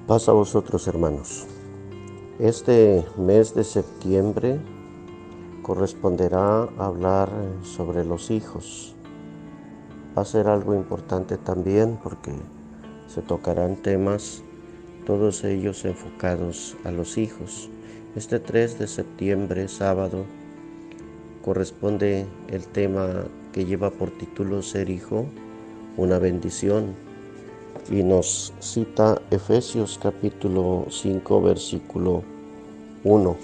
Paz a vosotros, hermanos. Este mes de septiembre corresponderá a hablar sobre los hijos. Va a ser algo importante también porque se tocarán temas, todos ellos enfocados a los hijos. Este 3 de septiembre, sábado, corresponde el tema que lleva por título Ser hijo, una bendición. Y nos cita Efesios capítulo 5, versículo 1.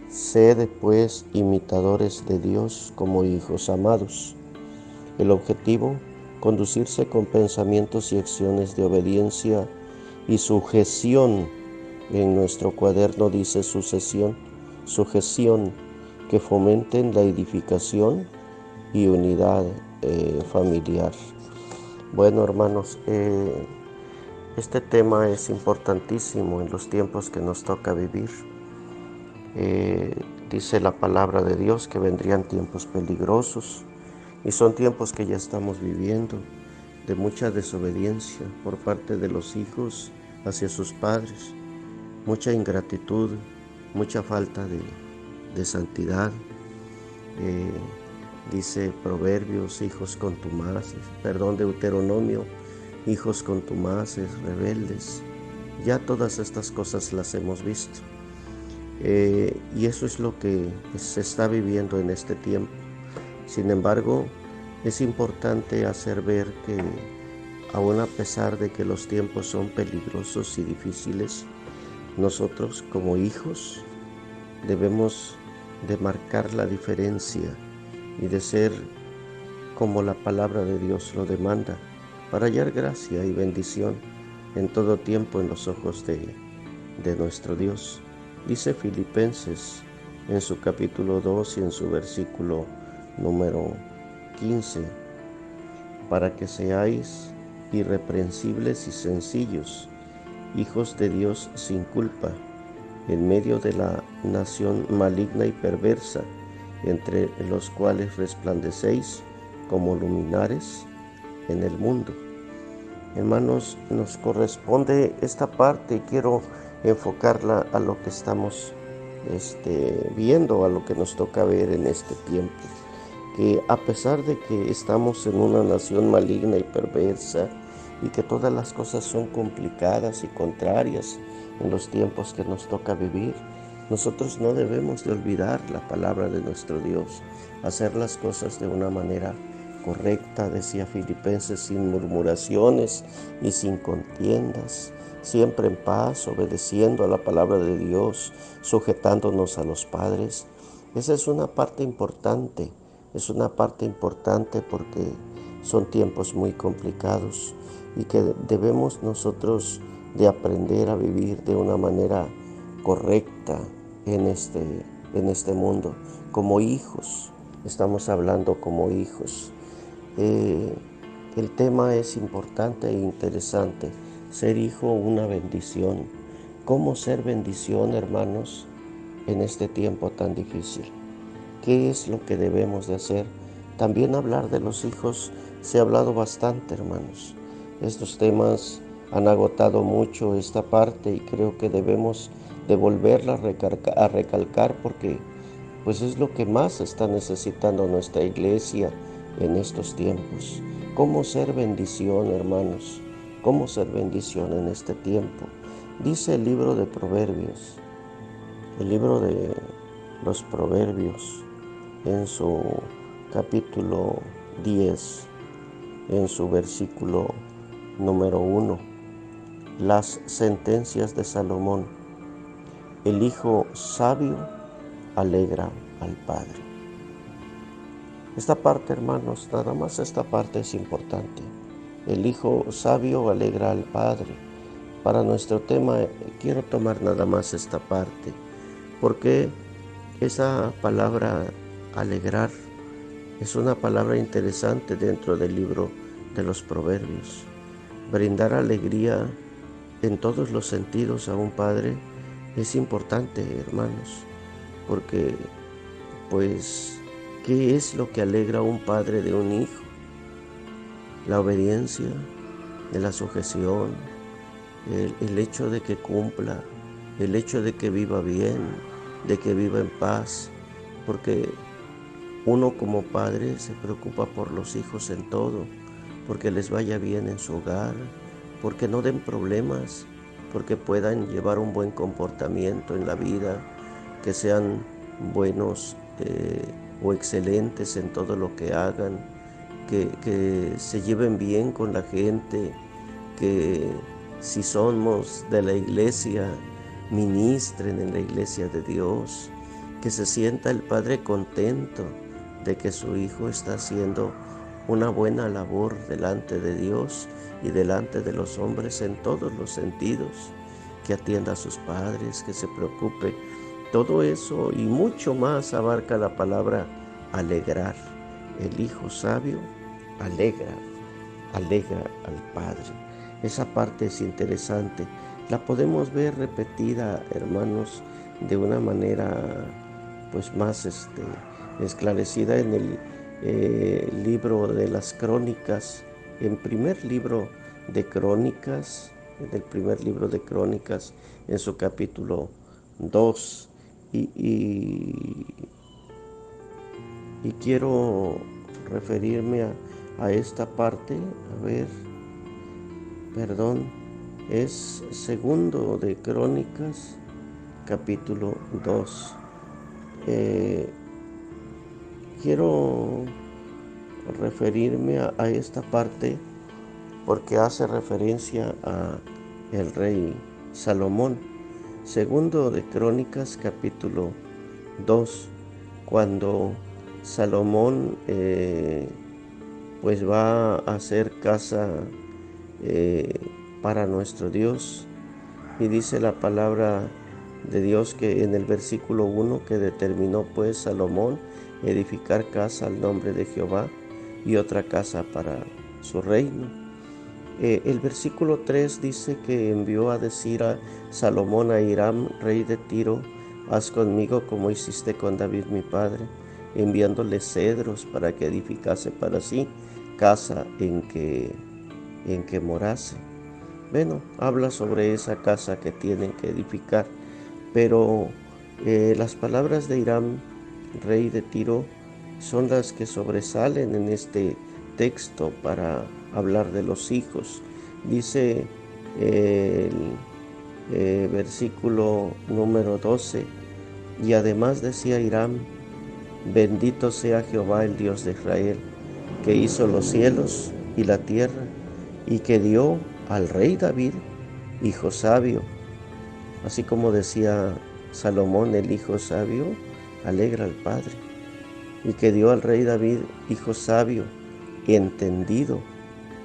Sed pues imitadores de Dios como hijos amados. El objetivo, conducirse con pensamientos y acciones de obediencia y sujeción. En nuestro cuaderno dice sujeción, que fomenten la edificación y unidad familiar. Bueno, hermanos, este tema es importantísimo en los tiempos que nos toca vivir. Dice la palabra de Dios que vendrían tiempos peligrosos y son tiempos que ya estamos viviendo, de mucha desobediencia por parte de los hijos hacia sus padres, mucha ingratitud, mucha falta de santidad. Dice Proverbios, hijos contumaces, Deuteronomio, hijos contumaces, rebeldes. Ya todas estas cosas las hemos visto. Y eso es lo que se está viviendo en este tiempo. Sin embargo, es importante hacer ver que aun a pesar de que los tiempos son peligrosos y difíciles, nosotros como hijos debemos de marcar la diferencia y de ser como la palabra de Dios lo demanda, para hallar gracia y bendición en todo tiempo en los ojos de nuestro Dios. Dice Filipenses en su capítulo 2 y en su versículo número 15, para que seáis irreprensibles y sencillos, hijos de Dios sin culpa, en medio de la nación maligna y perversa, entre los cuales resplandecéis como luminares en el mundo. Hermanos, nos corresponde esta parte y quiero enfocarla a lo que estamos viendo, a lo que nos toca ver en este tiempo. Que a pesar de que estamos en una nación maligna y perversa y que todas las cosas son complicadas y contrarias en los tiempos que nos toca vivir, nosotros no debemos de olvidar la palabra de nuestro Dios, hacer las cosas de una manera correcta, decía Filipenses, sin murmuraciones y sin contiendas, siempre en paz, obedeciendo a la palabra de Dios, sujetándonos a los padres. Esa es una parte importante porque son tiempos muy complicados y que debemos nosotros de aprender a vivir de una manera correcta en este mundo, como hijos. Estamos hablando como hijos. El tema es importante e interesante. Ser hijo, una bendición. ¿Cómo ser bendición, hermanos, en este tiempo tan difícil? ¿Qué es lo que debemos de hacer? También hablar de los hijos se ha hablado bastante, hermanos. Estos temas han agotado mucho esta parte y creo que debemos de volverla a recalcar porque pues es lo que más está necesitando nuestra iglesia en estos tiempos. ¿Cómo ser bendición, hermanos? ¿Cómo ser bendición en este tiempo? Dice el libro de Proverbios, el libro de los Proverbios, en su capítulo 10, en su versículo número 1, las sentencias de Salomón. El hijo sabio alegra al padre. Esta parte, hermanos, nada más esta parte es importante. El hijo sabio alegra al padre. Para nuestro tema quiero tomar nada más esta parte, porque esa palabra alegrar es una palabra interesante dentro del libro de los Proverbios. Brindar alegría en todos los sentidos a un padre es importante, hermanos, porque pues, ¿qué es lo que alegra a un padre de un hijo? La obediencia, de la sujeción, el hecho de que cumpla, el hecho de que viva bien, de que viva en paz, porque uno como padre se preocupa por los hijos en todo, porque les vaya bien en su hogar, porque no den problemas, porque puedan llevar un buen comportamiento en la vida, que sean buenos o excelentes en todo lo que hagan, que se lleven bien con la gente, que si somos de la iglesia, ministren en la iglesia de Dios, que se sienta el padre contento de que su hijo está haciendo una buena labor delante de Dios y delante de los hombres en todos los sentidos, que atienda a sus padres, que se preocupe. Todo eso y mucho más abarca la palabra alegrar. El hijo sabio alegra al padre. Esa parte es interesante. La podemos ver repetida, hermanos, de una manera pues más esclarecida en el libro de las Crónicas, en primer libro de Crónicas, en el primer libro de Crónicas, en su capítulo 2. Y quiero referirme a esta parte, a ver, perdón, es segundo de Crónicas, capítulo 2. Quiero referirme a esta parte porque hace referencia a el rey Salomón. Segundo de Crónicas, capítulo 2, cuando Salomón pues va a hacer casa para nuestro Dios, y dice la palabra de Dios que en el versículo 1 que determinó pues Salomón edificar casa al nombre de Jehová y otra casa para su reino. El versículo 3 dice que envió a decir a Salomón a Hiram, rey de Tiro: haz conmigo como hiciste con David mi padre, enviándole cedros para que edificase para sí casa en que morase. Bueno, habla sobre esa casa que tienen que edificar, pero las palabras de Hiram, rey de Tiro, son las que sobresalen en este texto para hablar de los hijos. Dice el versículo número 12, y además decía Hiram: bendito sea Jehová el Dios de Israel, que hizo los cielos y la tierra, y que dio al rey David hijo sabio. Así como decía Salomón, el hijo sabio alegra al padre, y que dio al rey David hijo sabio, entendido,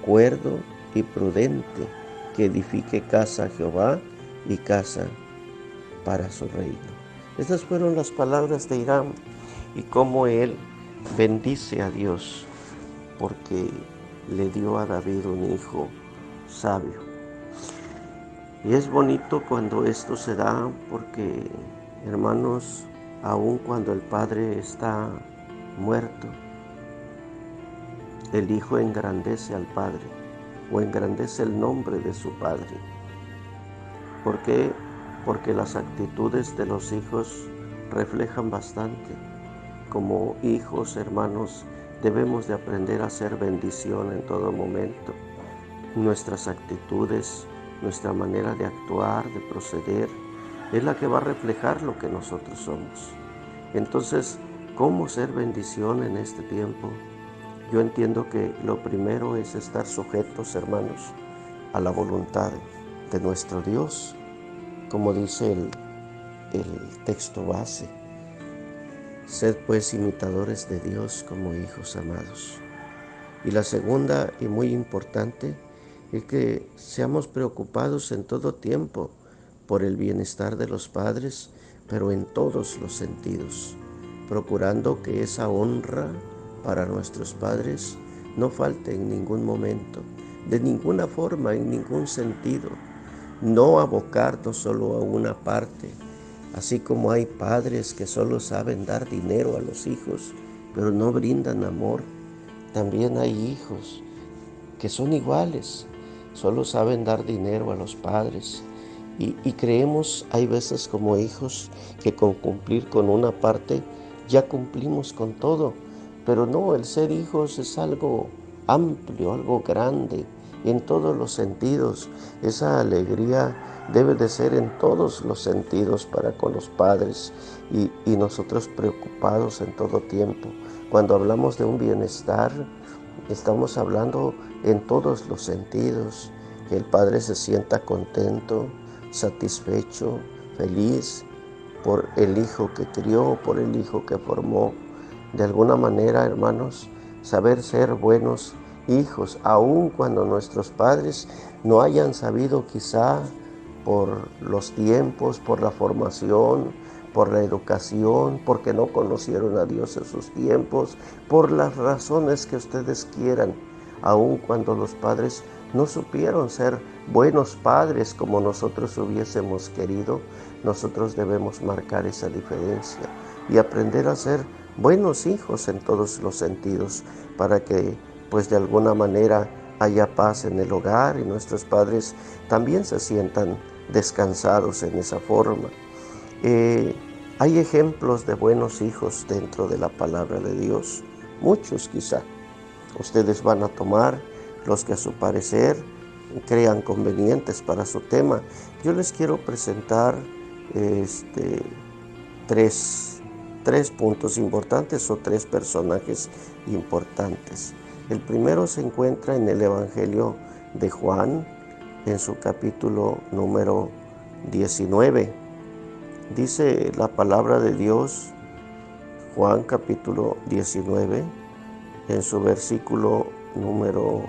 cuerdo y prudente, que edifique casa a Jehová y casa para su reino. Estas fueron las palabras de Hiram y cómo él bendice a Dios porque le dio a David un hijo sabio. Y es bonito cuando esto se da porque, hermanos, aun cuando el padre está muerto, el hijo engrandece al padre o engrandece el nombre de su padre. ¿Por qué? Porque las actitudes de los hijos reflejan bastante. Como hijos, hermanos, debemos de aprender a ser bendición en todo momento. Nuestras actitudes, nuestra manera de actuar, de proceder, es la que va a reflejar lo que nosotros somos. Entonces, ¿cómo ser bendición en este tiempo? Yo entiendo que lo primero es estar sujetos, hermanos, a la voluntad de nuestro Dios, como dice el texto base. Sed pues imitadores de Dios como hijos amados. Y la segunda y muy importante es que seamos preocupados en todo tiempo por el bienestar de los padres, pero en todos los sentidos, procurando que esa honra para nuestros padres no falte en ningún momento, de ninguna forma, en ningún sentido. No abocarnos solo a una parte, así como hay padres que solo saben dar dinero a los hijos, pero no brindan amor. También hay hijos que son iguales, solo saben dar dinero a los padres. Y creemos, hay veces como hijos, que con cumplir con una parte ya cumplimos con todo. Pero no, el ser hijos es algo amplio, algo grande, en todos los sentidos. Esa alegría debe de ser en todos los sentidos para con los padres y nosotros preocupados en todo tiempo. Cuando hablamos de un bienestar, estamos hablando en todos los sentidos, que el padre se sienta contento, satisfecho, feliz por el hijo que crió, por el hijo que formó. De alguna manera, hermanos, saber ser buenos hijos, aun cuando nuestros padres no hayan sabido, quizá por los tiempos, por la formación, por la educación, porque no conocieron a Dios en sus tiempos, por las razones que ustedes quieran, aun cuando los padres no supieron ser buenos padres como nosotros hubiésemos querido, nosotros debemos marcar esa diferencia y aprender a ser buenos hijos en todos los sentidos, para que pues de alguna manera haya paz en el hogar y nuestros padres también se sientan descansados en esa forma. Hay ejemplos de buenos hijos dentro de la palabra de Dios, muchos quizá. Ustedes van a tomar los que a su parecer crean convenientes para su tema. Yo les quiero presentar tres puntos importantes o tres personajes importantes. El primero se encuentra en el Evangelio de Juan, en su capítulo número 19. Dice la palabra de Dios, Juan capítulo 19, en su versículo número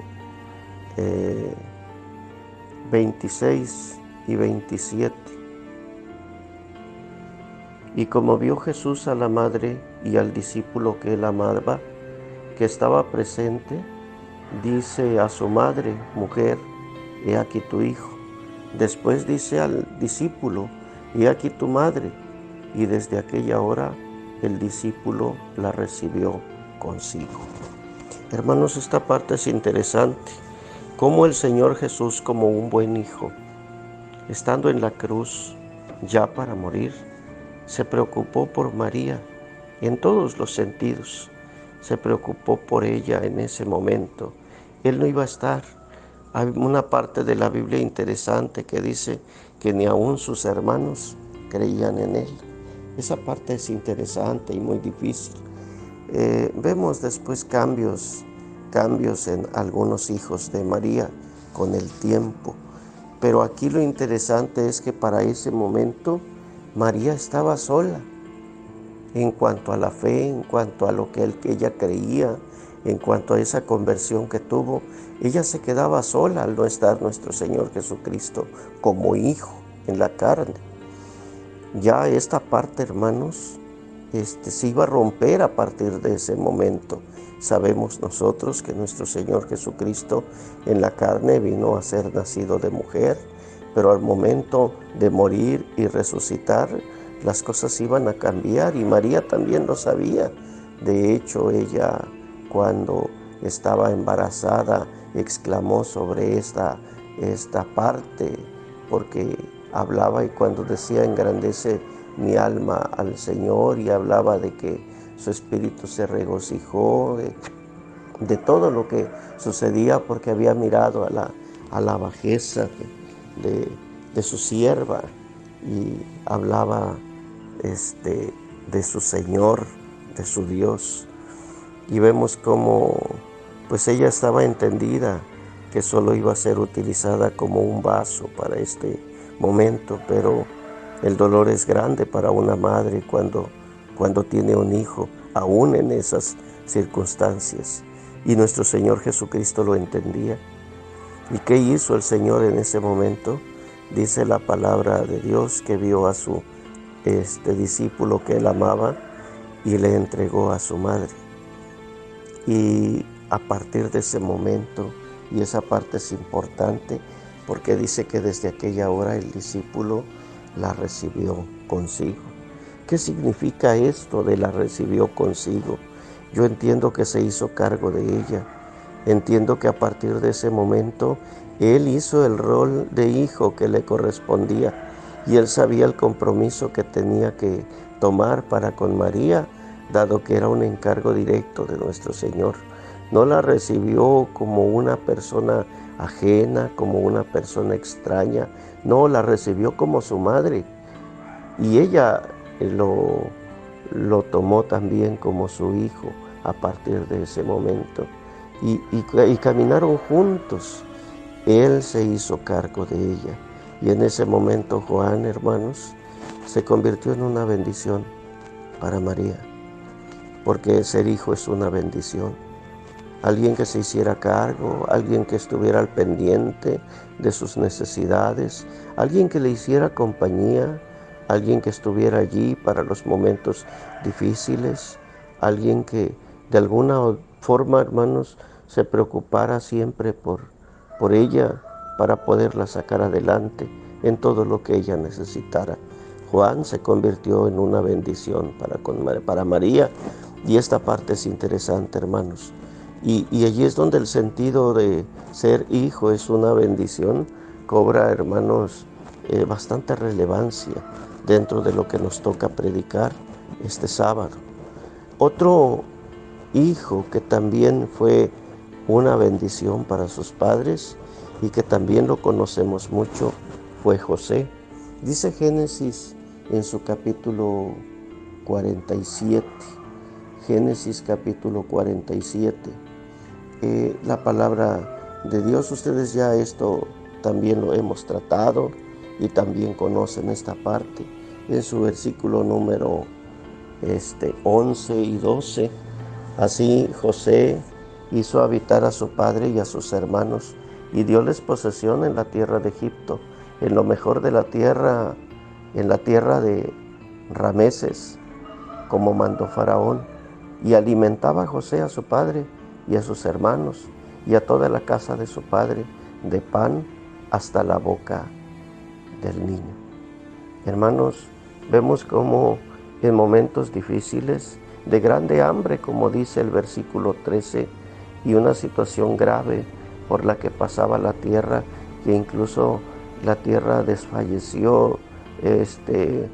26 y 27. Y como vio Jesús a la madre y al discípulo que él amaba, que estaba presente, dice a su madre: mujer, he aquí tu hijo. Después dice al discípulo: he aquí tu madre. Y desde aquella hora el discípulo la recibió consigo. Hermanos, esta parte es interesante. Cómo el Señor Jesús, como un buen hijo, estando en la cruz ya para morir, se preocupó por María en todos los sentidos. Se preocupó por ella en ese momento. Él no iba a estar. Hay una parte de la Biblia interesante que dice que ni aún sus hermanos creían en él. Esa parte es interesante y muy difícil. Vemos después cambios en algunos hijos de María con el tiempo. Pero aquí lo interesante es que para ese momento María estaba sola en cuanto a la fe, en cuanto a lo que ella creía, en cuanto a esa conversión que tuvo. Ella se quedaba sola al no estar nuestro Señor Jesucristo como hijo en la carne. Ya esta parte, hermanos, se iba a romper a partir de ese momento. Sabemos nosotros que nuestro Señor Jesucristo en la carne vino a ser nacido de mujer, pero al momento de morir y resucitar, las cosas iban a cambiar y María también lo sabía. De hecho, ella, cuando estaba embarazada, exclamó sobre esta parte, porque hablaba, y cuando decía: engrandece mi alma al Señor, y hablaba de que su espíritu se regocijó de todo lo que sucedía, porque había mirado a la bajeza de su sierva, y hablaba de su Señor, de su Dios. Y vemos cómo pues ella estaba entendida que solo iba a ser utilizada como un vaso para este momento, pero el dolor es grande para una madre cuando tiene un hijo, aún en esas circunstancias. Y nuestro Señor Jesucristo lo entendía. ¿Y qué hizo el Señor en ese momento? Dice la palabra de Dios que vio a su discípulo que él amaba y le entregó a su madre. Y a partir de ese momento, y esa parte es importante, porque dice que desde aquella hora el discípulo la recibió consigo. ¿Qué significa esto de la recibió consigo? Yo entiendo que se hizo cargo de ella. Entiendo que a partir de ese momento Él hizo el rol de hijo que le correspondía y él sabía el compromiso que tenía que tomar para con María, dado que era un encargo directo de nuestro Señor. No la recibió como una persona ajena, como una persona extraña, no, la recibió como su madre y ella lo tomó también como su hijo a partir de ese momento y caminaron juntos. Él se hizo cargo de ella y en ese momento Juan, hermanos, se convirtió en una bendición para María, porque ser hijo es una bendición. Alguien que se hiciera cargo, alguien que estuviera al pendiente de sus necesidades, alguien que le hiciera compañía, alguien que estuviera allí para los momentos difíciles, alguien que de alguna forma, hermanos, se preocupara siempre por ella para poderla sacar adelante en todo lo que ella necesitara. Juan se convirtió en una bendición para María y esta parte es interesante, hermanos. Y allí es donde el sentido de ser hijo es una bendición, cobra, hermanos, bastante relevancia dentro de lo que nos toca predicar este sábado. Otro hijo que también fue una bendición para sus padres y que también lo conocemos mucho fue José. Dice Génesis en su capítulo 47, Génesis capítulo 47. La palabra de Dios, ustedes ya esto también lo hemos tratado y también conocen esta parte en su versículo número 11 y 12. Así José hizo habitar a su padre y a sus hermanos y dióles posesión en la tierra de Egipto, en lo mejor de la tierra, en la tierra de Rameses, como mandó Faraón, y alimentaba a José a su padre y a sus hermanos y a toda la casa de su padre de pan hasta la boca del niño. Hermanos, vemos cómo en momentos difíciles, de grande hambre, como dice el versículo 13, y una situación grave por la que pasaba la tierra, que incluso la tierra desfalleció de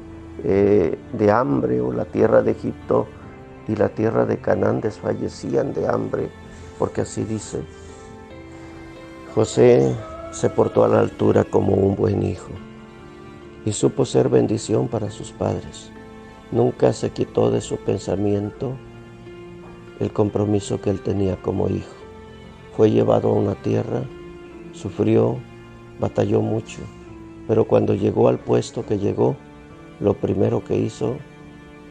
hambre, o la tierra de Egipto y la tierra de Canaán desfallecían de hambre, porque así dice. José se portó a la altura como un buen hijo y supo ser bendición para sus padres. Nunca se quitó de su pensamiento el compromiso que él tenía como hijo. Fue llevado a una tierra, sufrió, batalló mucho, pero cuando llegó al puesto que llegó, lo primero que hizo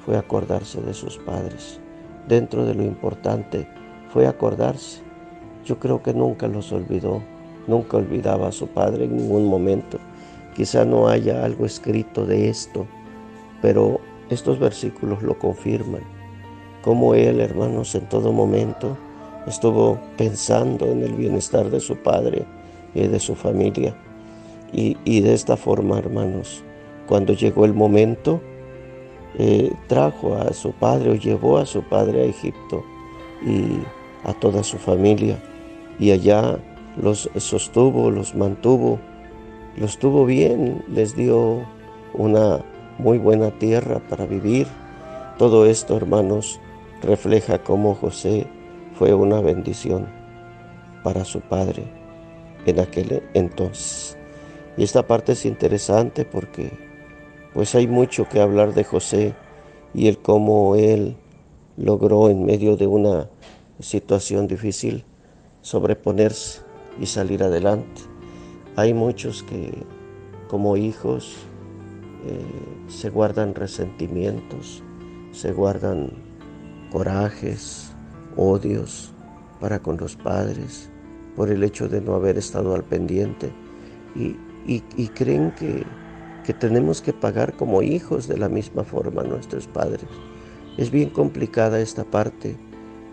fue acordarse de sus padres. Dentro de lo importante fue acordarse. Yo creo que nunca los olvidó, nunca olvidaba a su padre en ningún momento. Quizá no haya algo escrito de esto, pero estos versículos lo confirman. Como él, hermanos, en todo momento estuvo pensando en el bienestar de su padre y de su familia. Y de esta forma, hermanos, cuando llegó el momento, trajo a su padre o llevó a su padre a Egipto y a toda su familia. Y allá los sostuvo, los mantuvo, los tuvo bien, les dio una muy buena tierra para vivir. Todo esto, hermanos, refleja cómo José fue una bendición para su padre en aquel entonces. Y esta parte es interesante porque pues hay mucho que hablar de José y el cómo él logró en medio de una situación difícil sobreponerse y salir adelante. Hay muchos que como hijos se guardan resentimientos, se guardan corajes, odios para con los padres por el hecho de no haber estado al pendiente y creen que tenemos que pagar como hijos de la misma forma a nuestros padres. Es bien complicada esta parte.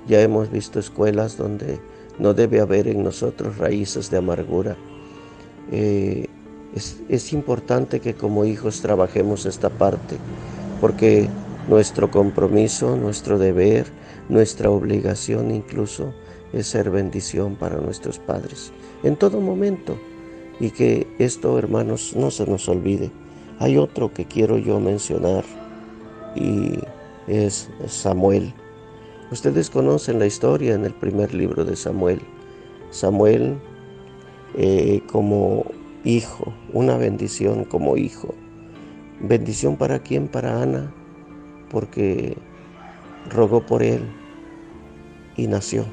Ya hemos visto escuelas donde no debe haber en nosotros raíces de amargura. Es importante que como hijos trabajemos esta parte, porque nuestro compromiso, nuestro deber, nuestra obligación incluso es ser bendición para nuestros padres en todo momento. Y que esto, hermanos, no se nos olvide. Hay otro que quiero yo mencionar y es Samuel. Ustedes conocen la historia en el primer libro de Samuel. Samuel como hijo, una bendición como hijo. ¿Bendición para quién? Para Ana, porque rogó por él y nació.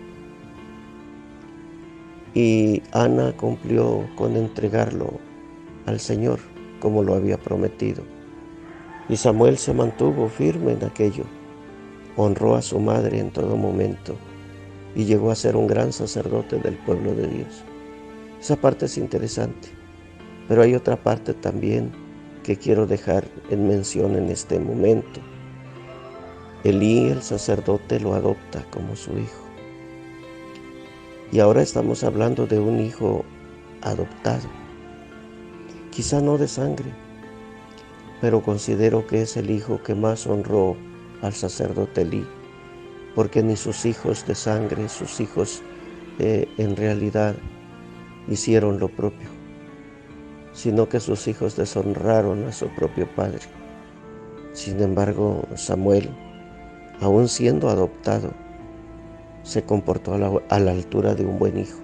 Y Ana cumplió con entregarlo al Señor como lo había prometido. Y Samuel se mantuvo firme en aquello, honró a su madre en todo momento y llegó a ser un gran sacerdote del pueblo de Dios. Esa parte es interesante, pero hay otra parte también que quiero dejar en mención en este momento. Elí, el sacerdote, lo adopta como su hijo. Y ahora estamos hablando de un hijo adoptado, quizá no de sangre, pero considero que es el hijo que más honró al sacerdote Elí, porque ni sus hijos de sangre, sus hijos en realidad hicieron lo propio, sino que sus hijos deshonraron a su propio padre. Sin embargo, Samuel, aun siendo adoptado, se comportó a la altura de un buen hijo.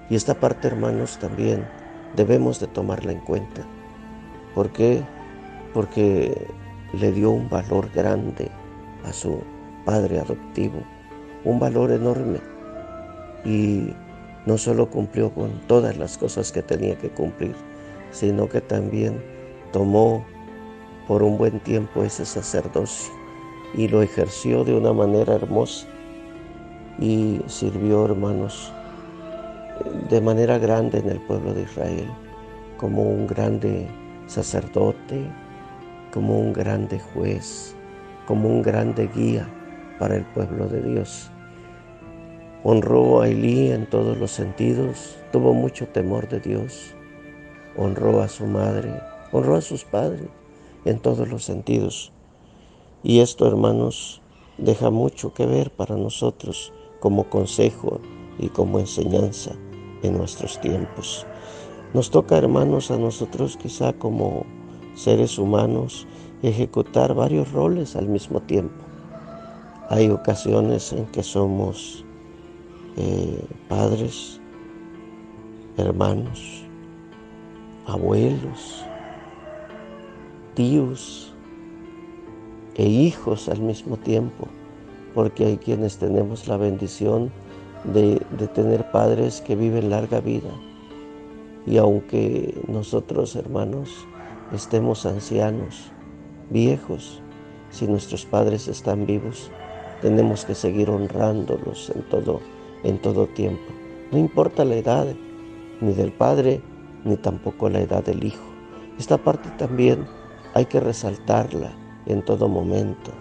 Y esta parte, hermanos, también debemos de tomarla en cuenta. ¿Por qué? Porque le dio un valor grande a su padre adoptivo, un valor enorme. Y no solo cumplió con todas las cosas que tenía que cumplir, sino que también tomó por un buen tiempo ese sacerdocio y lo ejerció de una manera hermosa y sirvió, hermanos, de manera grande en el pueblo de Israel, como un grande sacerdote, como un grande juez, como un grande guía para el pueblo de Dios. Honró a Elí en todos los sentidos, tuvo mucho temor de Dios, honró a su madre, honró a sus padres en todos los sentidos. Y esto, hermanos, deja mucho que ver para nosotros como consejo y como enseñanza en nuestros tiempos. Nos toca, hermanos, a nosotros quizá como seres humanos ejecutar varios roles al mismo tiempo. Hay ocasiones en que somos padres, hermanos, abuelos, tíos e hijos al mismo tiempo, porque hay quienes tenemos la bendición de tener padres que viven larga vida. Y aunque nosotros, hermanos, estemos ancianos, viejos, si nuestros padres están vivos, tenemos que seguir honrándolos en todo tiempo. No importa la edad, ni del padre, ni tampoco la edad del hijo. Esta parte también hay que resaltarla en todo momento.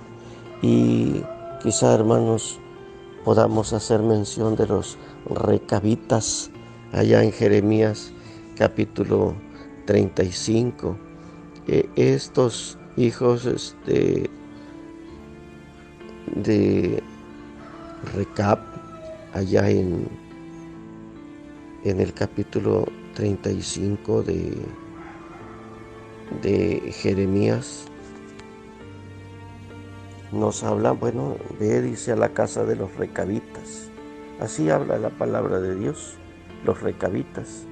Y quizá, hermanos, podamos hacer mención de los recabitas allá en Jeremías capítulo 35. Estos hijos de Recab, allá en el capítulo 35 de Jeremías, nos habla, bueno, ve, dice, a la casa de los recabitas. Así habla la palabra de Dios, los recabitas.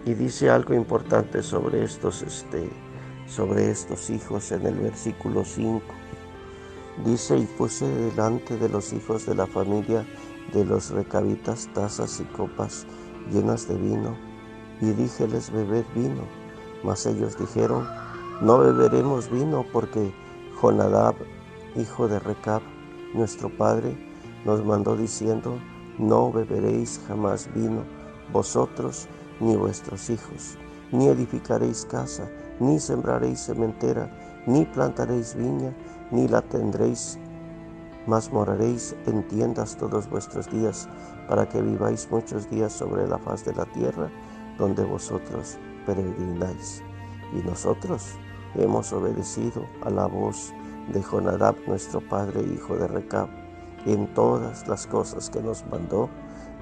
Y dice algo importante sobre estos hijos en el versículo 5. Dice: y puse delante de los hijos de la familia de los recabitas tazas y copas llenas de vino, y díjeles: bebed vino. Mas ellos dijeron: no beberemos vino, porque Jonadab, hijo de Recab, nuestro padre, nos mandó diciendo: no beberéis jamás vino, vosotros ni vuestros hijos, ni edificaréis casa, ni sembraréis sementera, ni plantaréis viña, ni la tendréis, mas moraréis en tiendas todos vuestros días, para que viváis muchos días sobre la faz de la tierra, donde vosotros peregrináis. Y nosotros hemos obedecido a la voz de Jonadab, nuestro padre, hijo de Recab, en todas las cosas que nos mandó,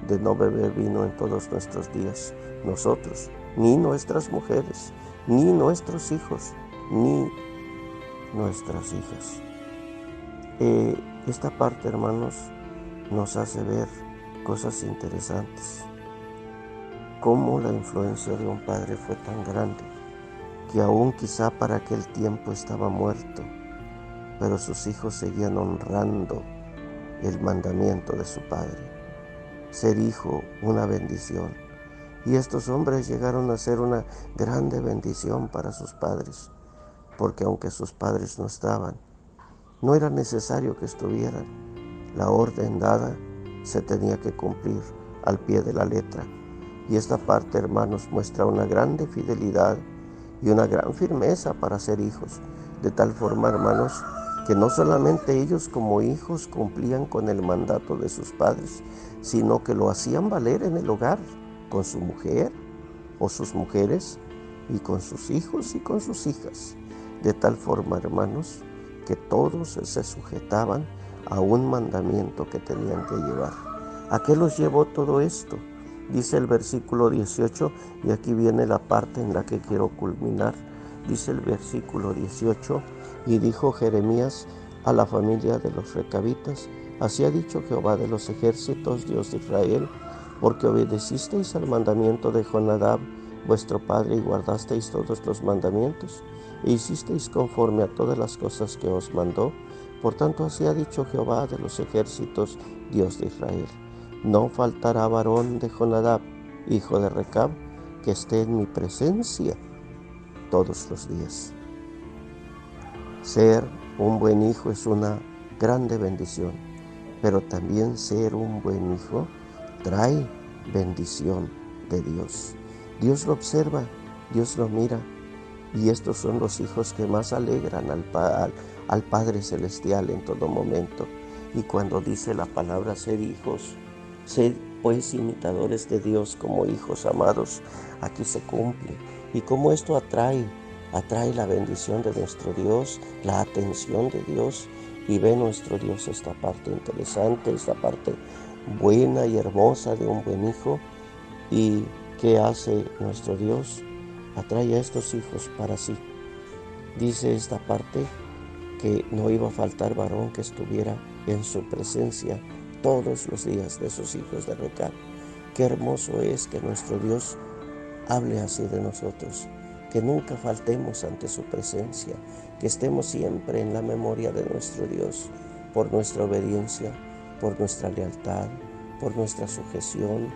de no beber vino en todos nuestros días, nosotros, ni nuestras mujeres, ni nuestros hijos, ni nuestras hijas. Esta parte, hermanos, nos hace ver cosas interesantes. Cómo la influencia de un padre fue tan grande, que aún quizá para aquel tiempo estaba muerto, pero sus hijos seguían honrando el mandamiento de su padre. Ser hijo, una bendición. Y estos hombres llegaron a ser una grande bendición para sus padres, porque aunque sus padres no estaban, no era necesario que estuvieran. La orden dada se tenía que cumplir al pie de la letra. Y esta parte, hermanos, muestra una grande fidelidad y una gran firmeza para ser hijos. De tal forma, hermanos, que no solamente ellos como hijos cumplían con el mandato de sus padres, sino que lo hacían valer en el hogar, con su mujer o sus mujeres, y con sus hijos y con sus hijas. De tal forma, hermanos, que todos se sujetaban a un mandamiento que tenían que llevar. ¿A qué los llevó todo esto? Dice el versículo 18, y aquí viene la parte en la que quiero culminar. Dice el versículo 18, y dijo Jeremías a la familia de los recabitas: así ha dicho Jehová de los ejércitos, Dios de Israel, porque obedecisteis al mandamiento de Jonadab, vuestro padre, y guardasteis todos los mandamientos, e hicisteis conforme a todas las cosas que os mandó. Por tanto, así ha dicho Jehová de los ejércitos, Dios de Israel: no faltará varón de Jonadab, hijo de Recab, que esté en mi presencia todos los días. Ser un buen hijo es una grande bendición, pero también ser un buen hijo trae bendición de Dios. Dios lo observa, Dios lo mira, y estos son los hijos que más alegran al Padre Celestial en todo momento. Y cuando dice la palabra ser hijos, sed pues imitadores de Dios como hijos amados, aquí se cumple. Y como esto atrae la bendición de nuestro Dios, la atención de Dios, y ve nuestro Dios esta parte interesante, esta parte buena y hermosa de un buen hijo. ¿Y qué hace nuestro Dios? Atrae a estos hijos para sí. Dice esta parte que no iba a faltar varón que estuviera en su presencia todos los días de sus hijos de Recab. Qué hermoso es que nuestro Dios hable así de nosotros, que nunca faltemos ante su presencia, que estemos siempre en la memoria de nuestro Dios, por nuestra obediencia, por nuestra lealtad, por nuestra sujeción,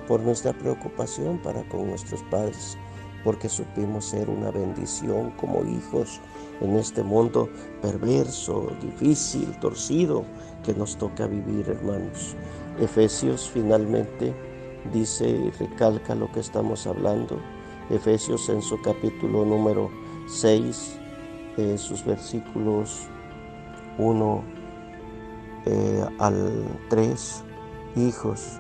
por nuestra preocupación para con nuestros padres, porque supimos ser una bendición como hijos en este mundo perverso, difícil, torcido que nos toca vivir, hermanos. Efesios finalmente dice y recalca lo que estamos hablando. Efesios en su capítulo número 6, sus versículos 1 al 3, hijos,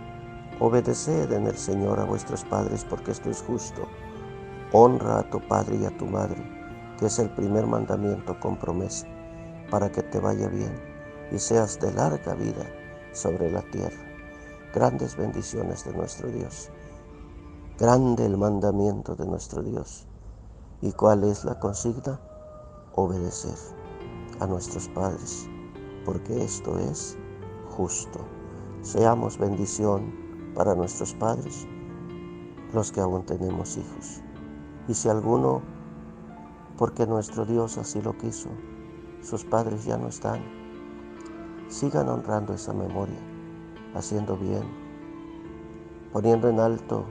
obedeced en el Señor a vuestros padres, porque esto es justo. Honra a tu padre y a tu madre, que es el primer mandamiento con promesa, para que te vaya bien y seas de larga vida sobre la tierra. Grandes bendiciones de nuestro Dios. Grande el mandamiento de nuestro Dios. ¿Y cuál es la consigna? Obedecer a nuestros padres, porque esto es justo. Seamos bendición para nuestros padres, los que aún tenemos hijos. Y si alguno, porque nuestro Dios así lo quiso, sus padres ya no están, sigan honrando esa memoria, haciendo bien, poniendo en alto,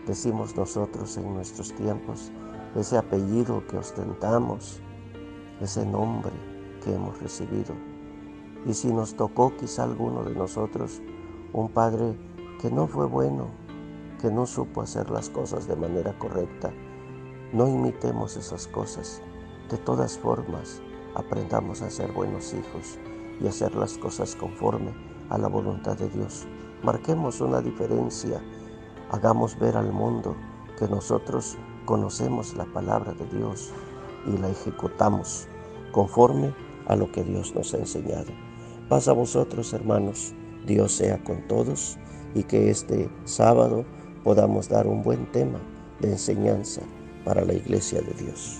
decimos nosotros en nuestros tiempos, ese apellido que ostentamos, ese nombre que hemos recibido. Y si nos tocó quizá alguno de nosotros, un padre que no fue bueno, que no supo hacer las cosas de manera correcta, no imitemos esas cosas. De todas formas, aprendamos a ser buenos hijos y hacer las cosas conforme a la voluntad de Dios. Marquemos una diferencia. Hagamos ver al mundo que nosotros conocemos la palabra de Dios y la ejecutamos conforme a lo que Dios nos ha enseñado. Paz a vosotros, hermanos. Dios sea con todos y que este sábado podamos dar un buen tema de enseñanza para la iglesia de Dios.